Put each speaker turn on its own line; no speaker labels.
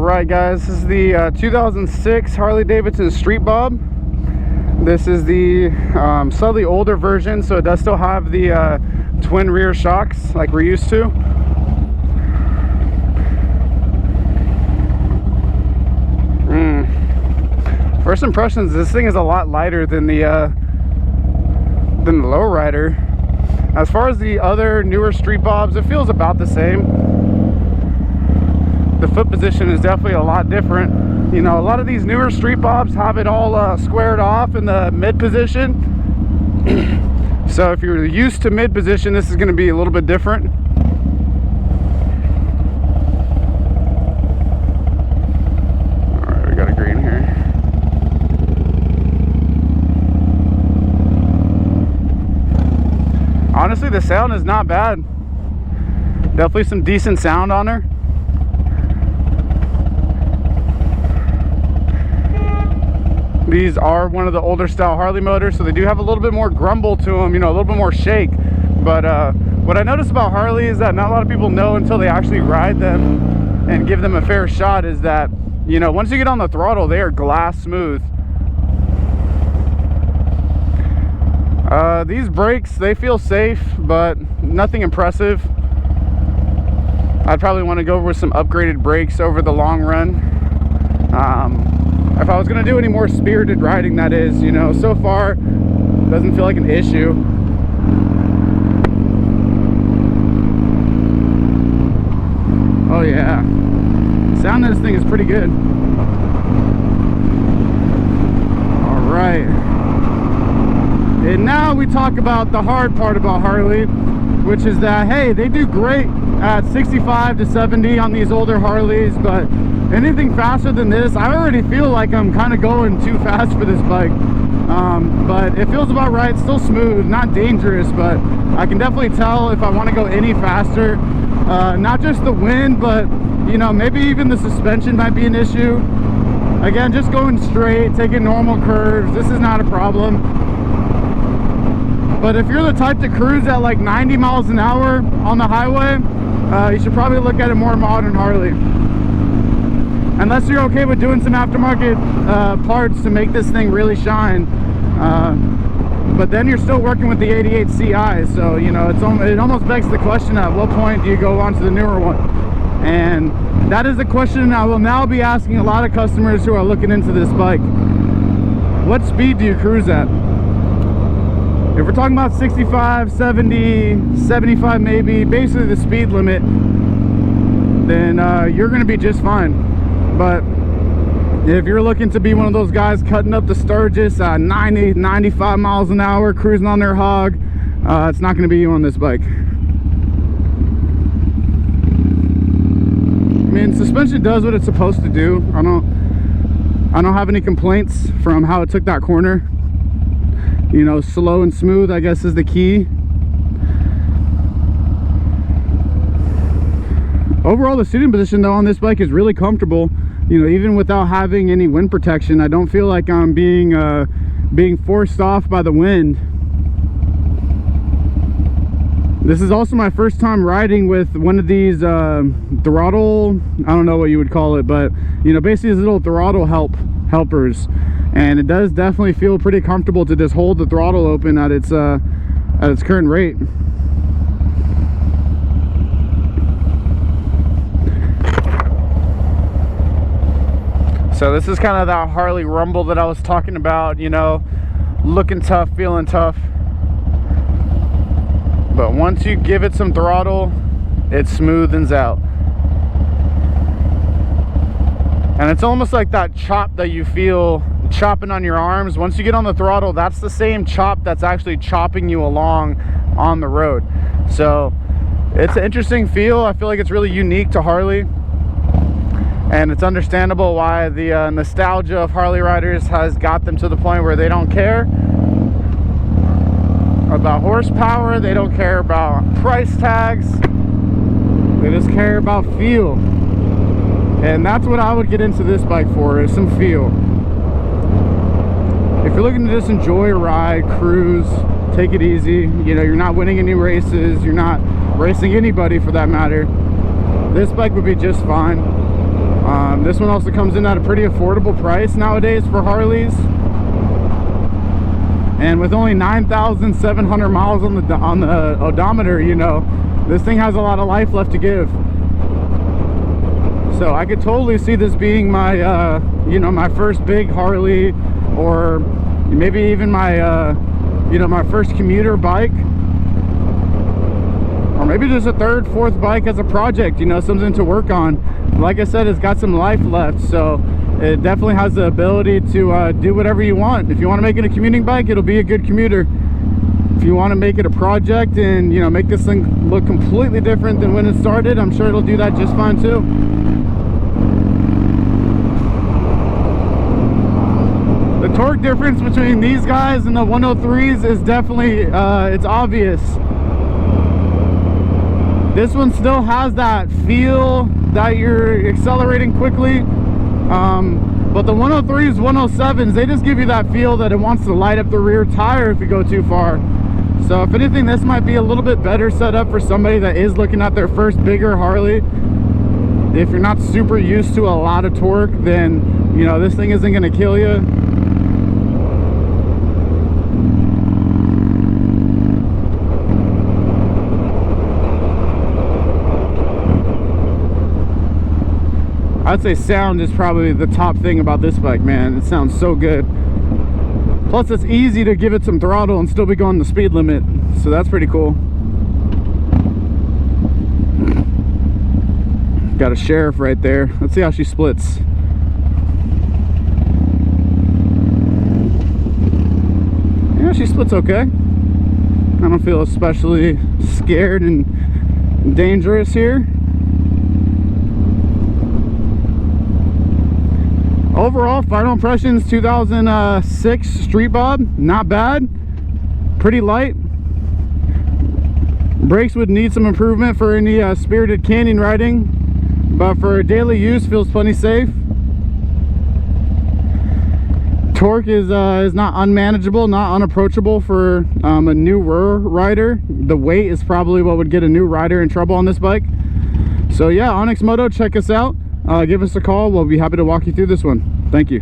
Alright guys, this is the 2006 Harley-Davidson Street Bob. This is the slightly older version, so it does still have the twin rear shocks like we're used to. First impressions, this thing is a lot lighter than the lowrider. As far as the other newer Street Bobs, it feels about the same. The foot position is definitely a lot different. You know, a lot of these newer Street Bobs have it all squared off in the mid position. So if you're used to mid position, this is going to be a little bit different. Alright, we got a green here. Honestly, the sound is not bad. Definitely some decent sound on her. These are one of the older style Harley motors, so they do have a little bit more grumble to them, you know, a little bit more shake. But what I notice about Harley is that not a lot of people know until they actually ride them and give them a fair shot, is that, you know, once you get on the throttle, they are glass smooth. These brakes, they feel safe, but nothing impressive. I'd probably want to go with some upgraded brakes over the long run. If I was going to do any more spirited riding, that is, you know, so far doesn't feel like an issue. Oh yeah, sound of this thing is pretty good. All right, and now we talk about the hard part about Harley, which is that, hey, they do great at 65 to 70 on these older Harleys, but anything faster than this, I already feel like I'm kind of going too fast for this bike. But it feels about right, still smooth, not dangerous, but I can definitely tell if I want to go any faster. Not just the wind, but, you know, maybe even the suspension might be an issue. Again, just going straight, taking normal curves, this is not a problem. But if you're the type to cruise at like 90 miles an hour on the highway, you should probably look at a more modern Harley. Unless you're okay with doing some aftermarket parts to make this thing really shine. But then you're still working with the 88 CI, so, you know, it almost begs the question, at what point do you go on to the newer one? And that is the question I will now be asking a lot of customers who are looking into this bike. What speed do you cruise at? If we're talking about 65, 70, 75 maybe, basically the speed limit, then you're going to be just fine. But if you're looking to be one of those guys cutting up the Sturgis at 90, 95 miles an hour, cruising on their hog, it's not going to be you on this bike. I mean, suspension does what it's supposed to do. I don't have any complaints from how it took that corner. You know, slow and smooth, I guess, is the key. Overall, the seating position though on this bike is really comfortable. You know, even without having any wind protection, I don't feel like I'm being forced off by the wind. This is also my first time riding with one of these throttle, I don't know what you would call it, but, you know, basically these little throttle helpers. And it does definitely feel pretty comfortable to just hold the throttle open at its current rate. So this is kind of that Harley rumble that I was talking about, you know, looking tough, feeling tough. But once you give it some throttle, it smoothens out. And it's almost like that chop that you feel chopping on your arms. Once you get on the throttle, that's the same chop that's actually chopping you along on the road. So it's an interesting feel. I feel like it's really unique to Harley. And it's understandable why the nostalgia of Harley riders has got them to the point where they don't care about horsepower, they don't care about price tags, they just care about feel. And that's what I would get into this bike for, is some feel. If you're looking to just enjoy a ride, cruise, take it easy, you know, you're not winning any races, you're not racing anybody for that matter, this bike would be just fine. This one also comes in at a pretty affordable price nowadays for Harleys, and with only 9,700 miles on the odometer, you know, this thing has a lot of life left to give. So I could totally see this being my you know, my first big Harley, or maybe even my you know, my first commuter bike, or maybe just a third, fourth bike as a project, you know, something to work on. Like I said, it's got some life left, so it definitely has the ability to do whatever you want. If you want to make it a commuting bike, it'll be a good commuter. If you want to make it a project and, you know, make this thing look completely different than when it started, I'm sure it'll do that just fine too. The torque difference between these guys and the 103s is definitely, it's obvious. This one still has that feel that you're accelerating quickly, but the 103s, 107s, they just give you that feel that it wants to light up the rear tire if you go too far. So if anything, this might be a little bit better set up for somebody that is looking at their first bigger Harley. If you're not super used to a lot of torque, then, you know, this thing isn't going to kill you. I'd say sound is probably the top thing about this bike, man. It sounds so good. Plus, it's easy to give it some throttle and still be going the speed limit. So that's pretty cool. Got a sheriff right there. Let's see how she splits. Yeah, she splits okay. I don't feel especially scared and dangerous here. Overall, final impressions, 2006 Street Bob, not bad, pretty light. Brakes would need some improvement for any spirited canyon riding, but for daily use, feels plenty safe. Torque is not unmanageable, not unapproachable for a newer rider. The weight is probably what would get a new rider in trouble on this bike. So yeah, ONYX Moto, check us out. Give us a call. We'll be happy to walk you through this one. Thank you.